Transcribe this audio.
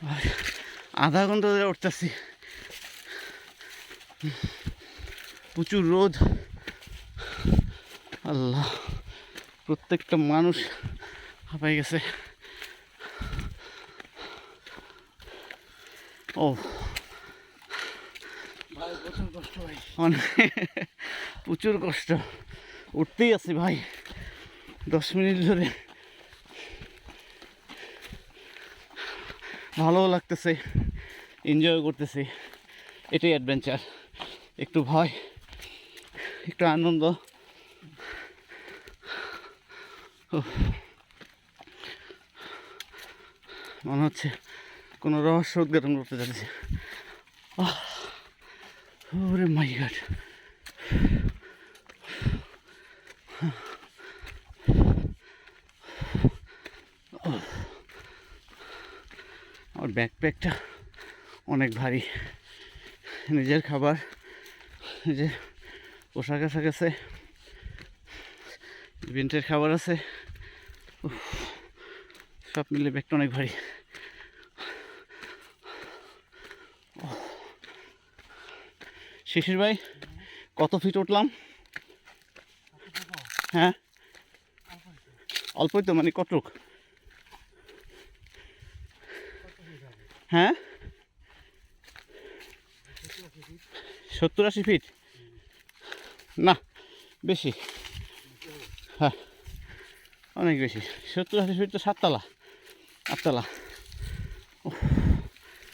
আর আধা ঘন্টা ধরে উঠতেছি, প্রচুর রোদ। আল্লাহ, প্রত্যেকটা মানুষ হাঁপাই গেছে। ও ভাই প্রচুর কষ্ট ভাই, প্রচুর কষ্ট, উঠতেই আছি ভাই 10 মিনিট ধরে। ভালোও লাগতেছে, এনজয় করতেছি, এটাই অ্যাডভেঞ্চার। একটু ভয়, একটু আনন্দ। মনে হচ্ছে কোনো রহস্য উদ্ঘাটন করতে যাচ্ছে। ওরে মাই গড, আমার ব্যাকপ্যাকটা অনেক ভারী। নিজের খাবার, নিজের পোশাক আশাক আছে, ইভেন্টের খাবার আছে, সব মিলে ব্যাগটা অনেক ভারী। শিশির ভাই, কত ফিট উঠলাম? হ্যাঁ অল্পই তো, মানে কতটুক? হ্যাঁ 70-80 ফিট? না বেশি, হ্যাঁ অনেক বেশি। 70-80 ফিট তো 7 তলা 8 তলা।